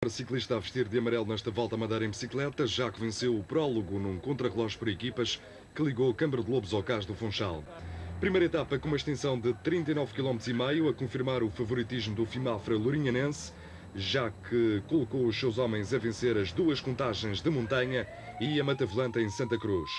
melhor ciclista a vestir de amarelo nesta Volta à Madeira em bicicleta, já que venceu o prólogo num contrarrelógio por equipas que ligou Câmara de Lobos ao Cais do Funchal. Primeira etapa com uma extensão de 39,5 km, a confirmar o favoritismo do Fimafra Lourinhanense, já que colocou os seus homens a vencer as duas contagens de montanha e a Matavelante em Santa Cruz.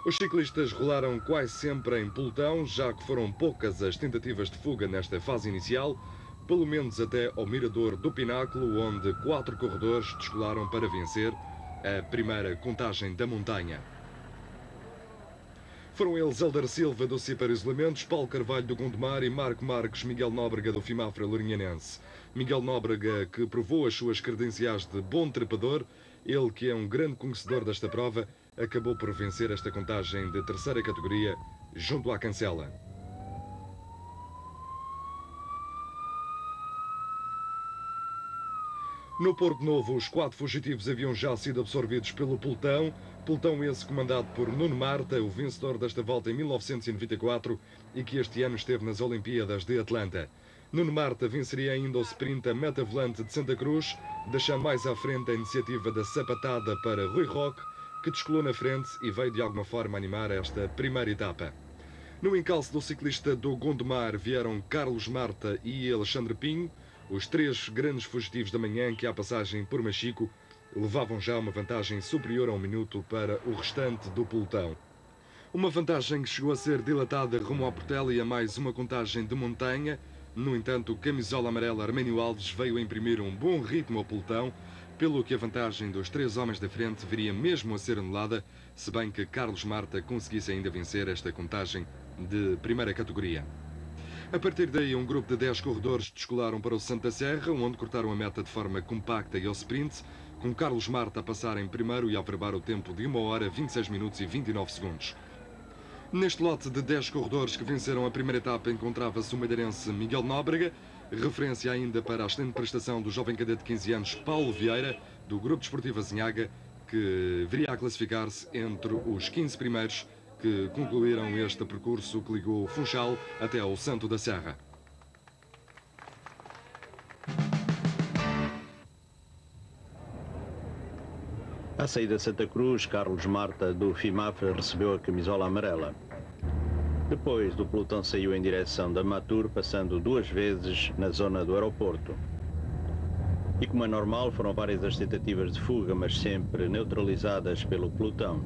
Os ciclistas rolaram quase sempre em pelotão, já que foram poucas as tentativas de fuga nesta fase inicial, pelo menos até ao mirador do Pináculo, onde 4 corredores descolaram para vencer a primeira contagem da montanha. Foram eles Eldar Silva do Cipar Isolamentos, Paulo Carvalho do Gondomar e Marco Marques Miguel Nóbrega do Fimafra Lourinhanense. Miguel Nóbrega, que provou as suas credenciais de bom trepador, ele que é um grande conhecedor desta prova, acabou por vencer esta contagem de terceira categoria junto à cancela. No Porto Novo, os 4 fugitivos haviam já sido absorvidos pelo pelotão esse comandado por Nuno Marta, o vencedor desta volta em 1994 e que este ano esteve nas Olimpíadas de Atlanta. Nuno Marta venceria ainda o sprint a Matavelante de Santa Cruz, deixando mais à frente a iniciativa da sapatada para Rui Roque, que descolou na frente e veio de alguma forma animar esta primeira etapa. No encalço do ciclista do Gondomar vieram Carlos Marta e Alexandre Pinho, os 3 grandes fugitivos da manhã que, à passagem por Machico, levavam já uma vantagem superior a 1 minuto para o restante do pelotão. Uma vantagem que chegou a ser dilatada rumo à Portela e a mais uma contagem de montanha. No entanto, o camisola amarela Armênio Alves veio a imprimir um bom ritmo ao pelotão, pelo que a vantagem dos 3 homens da frente viria mesmo a ser anulada, se bem que Carlos Marta conseguisse ainda vencer esta contagem de primeira categoria. A partir daí, um grupo de 10 corredores descolaram para o Santa Serra, onde cortaram a meta de forma compacta e ao sprint, com Carlos Marta a passar em primeiro e a averbar o tempo de 1 hora, 26 minutos e 29 segundos. Neste lote de 10 corredores que venceram a primeira etapa encontrava-se o madeirense Miguel Nóbrega, referência ainda para a excelente prestação do jovem cadete de 15 anos Paulo Vieira, do Grupo Desportivo Azinhaga, que viria a classificar-se entre os 15 primeiros que concluíram este percurso que ligou Funchal até ao Santo da Serra. À saída de Santa Cruz, Carlos Marta do Fimafra recebeu a camisola amarela. Depois, do pelotão saiu em direção da Matur, passando 2 vezes na zona do aeroporto. E como é normal, foram várias as tentativas de fuga, mas sempre neutralizadas pelo pelotão.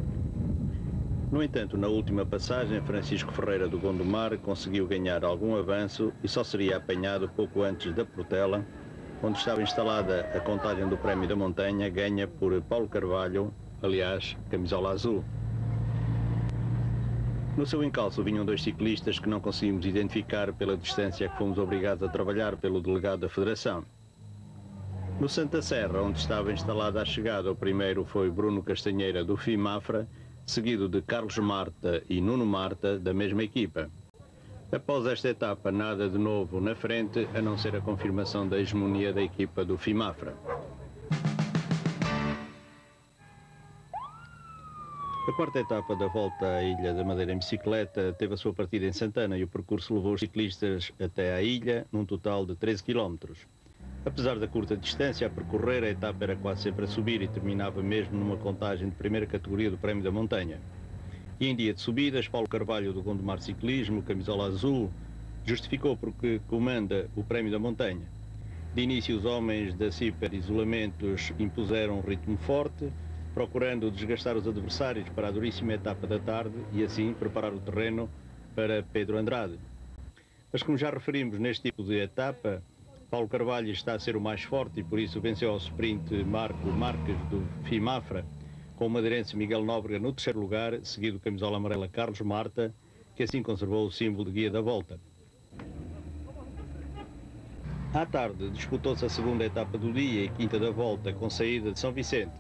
No entanto, na última passagem, Francisco Ferreira do Gondomar conseguiu ganhar algum avanço e só seria apanhado pouco antes da Portela, onde estava instalada a contagem do Prémio da Montanha, ganha por Paulo Carvalho, aliás, camisola azul. No seu encalço vinham 2 ciclistas que não conseguimos identificar pela distância que fomos obrigados a trabalhar pelo delegado da Federação. No Santa Serra, onde estava instalada a chegada, o primeiro foi Bruno Castanheira do Fimafra, seguido de Carlos Marta e Nuno Marta, da mesma equipa. Após esta etapa, nada de novo na frente, a não ser a confirmação da hegemonia da equipa do Fimafra. A quarta etapa da volta à Ilha da Madeira em bicicleta teve a sua partida em Santana e o percurso levou os ciclistas até à ilha, num total de 13 km. Apesar da curta distância a percorrer, a etapa era quase sempre a subir e terminava mesmo numa contagem de primeira categoria do Prémio da Montanha. E em dia de subidas, Paulo Carvalho do Gondomar Ciclismo, camisola azul, justificou porque comanda o Prémio da Montanha. De início, os homens da Cipar Isolamentos impuseram um ritmo forte, procurando desgastar os adversários para a duríssima etapa da tarde e assim preparar o terreno para Pedro Andrade. Mas como já referimos neste tipo de etapa, Paulo Carvalho está a ser o mais forte e por isso venceu ao sprint Marco Marques do Fimafra, com o madeirense Miguel Nóbrega no terceiro lugar, seguido camisola amarela Carlos Marta, que assim conservou o símbolo de guia da volta. À tarde disputou-se a segunda etapa do dia e quinta da volta, com saída de São Vicente.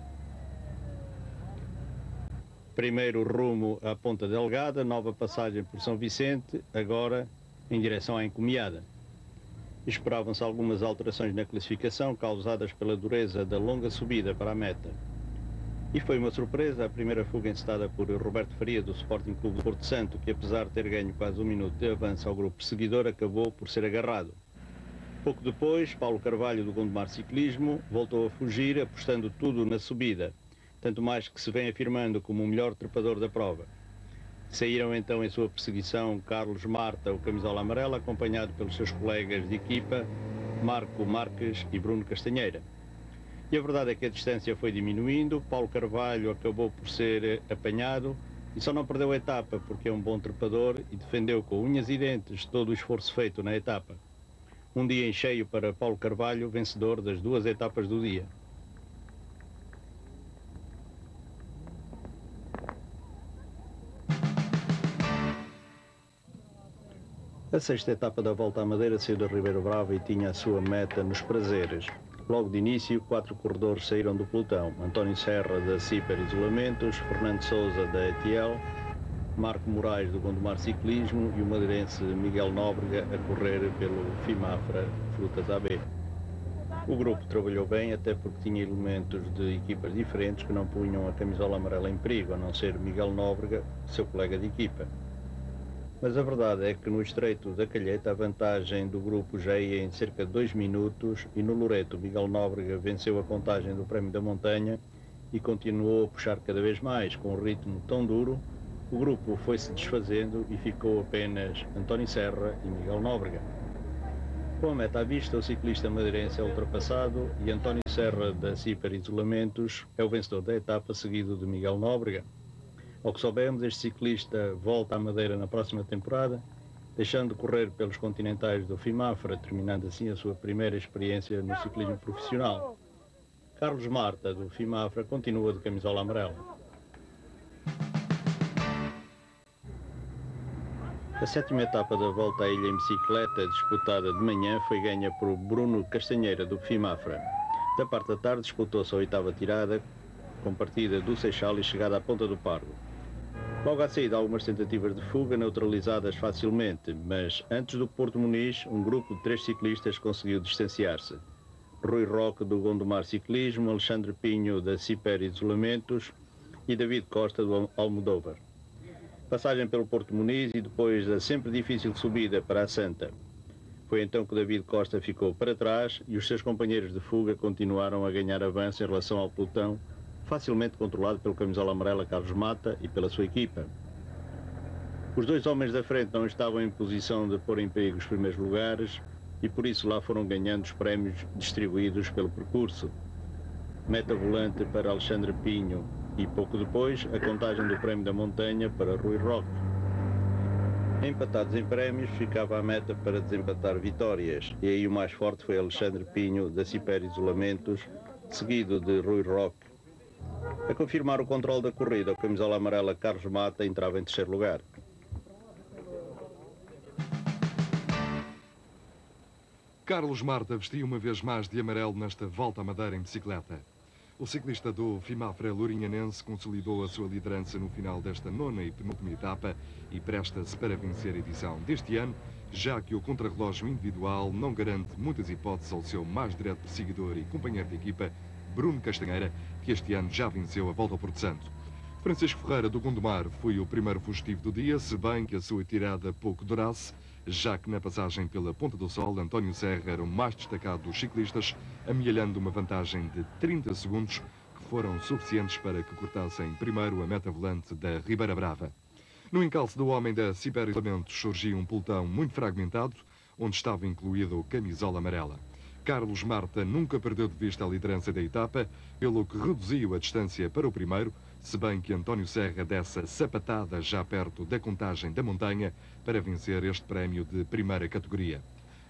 Primeiro rumo à Ponta Delgada, nova passagem por São Vicente, agora em direção à Encomiada. Esperavam-se algumas alterações na classificação causadas pela dureza da longa subida para a meta. E foi uma surpresa a primeira fuga encetada por Roberto Faria do Sporting Clube do Porto Santo, que apesar de ter ganho quase 1 minuto de avanço ao grupo perseguidor, acabou por ser agarrado. Pouco depois, Paulo Carvalho, do Gondomar Ciclismo, voltou a fugir, apostando tudo na subida, tanto mais que se vem afirmando como o melhor trepador da prova. Saíram então em sua perseguição Carlos Marta, o camisola amarela, acompanhado pelos seus colegas de equipa, Marco Marques e Bruno Castanheira. E a verdade é que a distância foi diminuindo, Paulo Carvalho acabou por ser apanhado e só não perdeu a etapa porque é um bom trepador e defendeu com unhas e dentes todo o esforço feito na etapa. Um dia em cheio para Paulo Carvalho, vencedor das 2 etapas do dia. A 6ª etapa da Volta à Madeira saiu da Ribeira Brava e tinha a sua meta nos Prazeres. Logo de início, 4 corredores saíram do pelotão. António Serra, da Ciper Isolamentos, Fernando Sousa, da ETL, Marco Moraes, do Gondomar Ciclismo e o madeirense Miguel Nóbrega a correr pelo FIMAFRA Frutas AB. O grupo trabalhou bem, até porque tinha elementos de equipas diferentes que não punham a camisola amarela em perigo, a não ser Miguel Nóbrega, seu colega de equipa. Mas a verdade é que no Estreito da Calheta a vantagem do grupo já ia em cerca de 2 minutos e no Loreto Miguel Nóbrega venceu a contagem do Prémio da Montanha e continuou a puxar cada vez mais com um ritmo tão duro. O grupo foi-se desfazendo e ficou apenas António Serra e Miguel Nóbrega. Com a meta à vista, o ciclista madeirense é ultrapassado e António Serra, da Ciper Isolamentos, é o vencedor da etapa, seguido de Miguel Nóbrega. Ao que soubemos, este ciclista volta à Madeira na próxima temporada, deixando de correr pelos continentais do FIMAFRA, terminando assim a sua primeira experiência no ciclismo profissional. Carlos Marta, do FIMAFRA, continua de camisola amarela. A 7ª etapa da Volta à Ilha em bicicleta, disputada de manhã, foi ganha por Bruno Castanheira, do FIMAFRA. Da parte da tarde disputou-se a 8ª tirada, com partida do Seixal e chegada à Ponta do Pargo. Logo à saída, algumas tentativas de fuga neutralizadas facilmente, mas antes do Porto Muniz, um grupo de 3 ciclistas conseguiu distanciar-se. Rui Roque, do Gondomar Ciclismo, Alexandre Pinho, da Ciper Isolamentos e David Costa, do Almodóvar. Passagem pelo Porto Muniz e depois da sempre difícil subida para a Santa. Foi então que David Costa ficou para trás e os seus companheiros de fuga continuaram a ganhar avanço em relação ao pelotão, facilmente controlado pelo camisola amarela Carlos Mata e pela sua equipa. Os 2 homens da frente não estavam em posição de pôr em perigo os primeiros lugares e por isso lá foram ganhando os prémios distribuídos pelo percurso. Meta volante para Alexandre Pinho e pouco depois a contagem do Prémio da Montanha para Rui Roque. Empatados em prémios, ficava a meta para desempatar vitórias e aí o mais forte foi Alexandre Pinho, da Ciper Isolamentos, seguido de Rui Roque. A confirmar o controle da corrida, o camisola amarela Carlos Mata entrava em 3º lugar. Carlos Marta vestiu uma vez mais de amarelo nesta Volta à Madeira em bicicleta. O ciclista do FIMAFRA Lourinhanense consolidou a sua liderança no final desta 9ª e penúltima etapa e presta-se para vencer a edição deste ano, já que o contrarrelógio individual não garante muitas hipóteses ao seu mais direto perseguidor e companheiro de equipa, Bruno Castanheira, que este ano já venceu a Volta ao Porto Santo. Francisco Ferreira, do Gondomar, foi o primeiro fugitivo do dia, se bem que a sua tirada pouco durasse, já que na passagem pela Ponta do Sol, António Serra era o mais destacado dos ciclistas, amealhando uma vantagem de 30 segundos, que foram suficientes para que cortassem primeiro a meta volante da Ribeira Brava. No encalço do homem da Ciper Isolamentos surgiu um pelotão muito fragmentado, onde estava incluído o camisola amarela. Carlos Marta nunca perdeu de vista a liderança da etapa, pelo que reduziu a distância para o primeiro, se bem que António Serra dessa sapatada já perto da contagem da montanha para vencer este prémio de primeira categoria.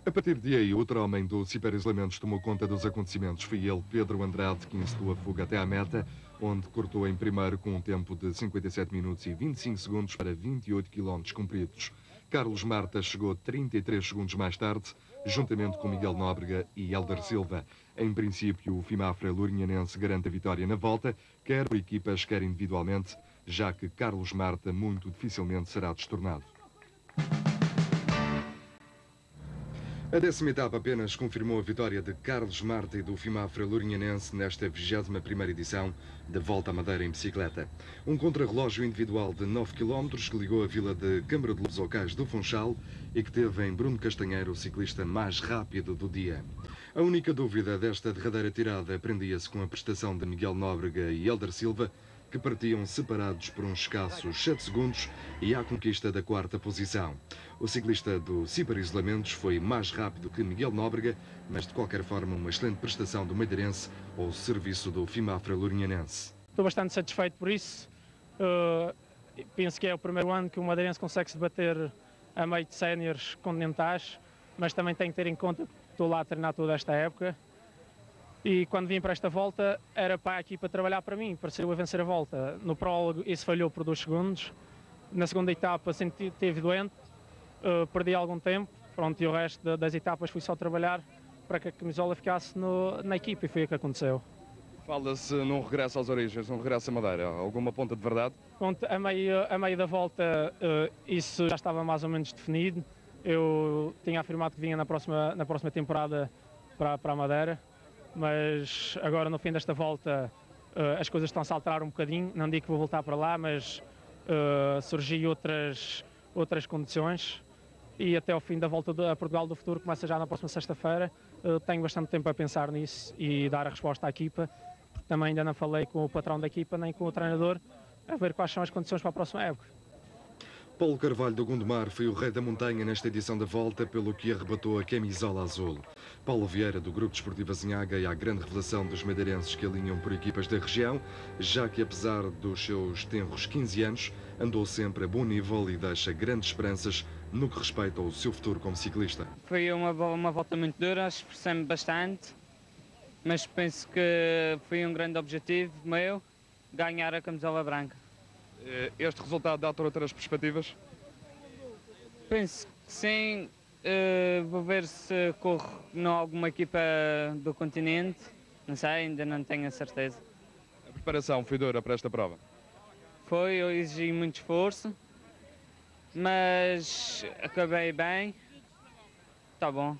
A partir de aí, outro homem do Ciper Isolamentos tomou conta dos acontecimentos. Foi ele, Pedro Andrade, que incitou a fuga até à meta, onde cortou em primeiro com um tempo de 57 minutos e 25 segundos para 28 km cumpridos. Carlos Marta chegou 33 segundos mais tarde, juntamente com Miguel Nóbrega e Hélder Silva. Em princípio, o FIMAFRA Lourinhanense garante a vitória na volta, quer por equipas, quer individualmente, já que Carlos Marta muito dificilmente será destornado. A 10ª etapa apenas confirmou a vitória de Carlos Marta e do FIMAFRA Lourinhanense nesta 21ª edição da Volta à Madeira em bicicleta. Um contrarrelógio individual de 9 km que ligou a vila de Câmara de Lobos ao Cais do Funchal e que teve em Bruno Castanheiro o ciclista mais rápido do dia. A única dúvida desta derradeira tirada prendia-se com a prestação de Miguel Nóbrega e Hélder Silva, que partiam separados por uns escassos 7 segundos e à conquista da 4ª posição. O ciclista do Cipar Isolamentos foi mais rápido que Miguel Nóbrega, mas de qualquer forma uma excelente prestação do madeirense ao serviço do FIMAFRA Lourinhanense. Estou bastante satisfeito por isso. Penso que é o primeiro ano que o madeirense consegue se bater a meio de séniores continentais, mas também tenho que ter em conta que estou lá a treinar toda esta época. E quando vim para esta volta, era para a equipa trabalhar para mim, para ser eu a vencer a volta. No prólogo, isso falhou por 2 segundos. Na segunda etapa, esteve doente, perdi algum tempo. Pronto, e o resto das etapas fui só trabalhar para que a camisola ficasse na equipa e foi o que aconteceu. Fala-se num regresso às origens, num regresso à Madeira. Alguma ponta de verdade? Pronto, a meio da volta, isso já estava mais ou menos definido. Eu tinha afirmado que vinha na próxima temporada para a Madeira. Mas agora no fim desta volta as coisas estão-se a alterar um bocadinho, não digo que vou voltar para lá, mas surgiu outras condições e até ao fim da volta a Portugal do Futuro, começa já na próxima sexta-feira, tenho bastante tempo a pensar nisso e dar a resposta à equipa, porque também ainda não falei com o patrão da equipa nem com o treinador, a ver quais são as condições para a próxima época. Paulo Carvalho do Gondomar foi o rei da montanha nesta edição da volta, pelo que arrebatou a camisola azul. Paulo Vieira, do Grupo Desportivo Azinhaga, é a grande revelação dos madeirenses que alinham por equipas da região, já que apesar dos seus tenros 15 anos, andou sempre a bom nível e deixa grandes esperanças no que respeita ao seu futuro como ciclista. Foi uma volta muito dura, esforcei-me bastante, mas penso que foi um grande objetivo meu, ganhar a camisola branca. Este resultado dá outras perspectivas? Penso que sim. Vou ver se corro em alguma equipa do continente. Não sei, ainda não tenho a certeza. A preparação foi dura para esta prova? Foi, eu exigi muito esforço, mas acabei bem. Está bom.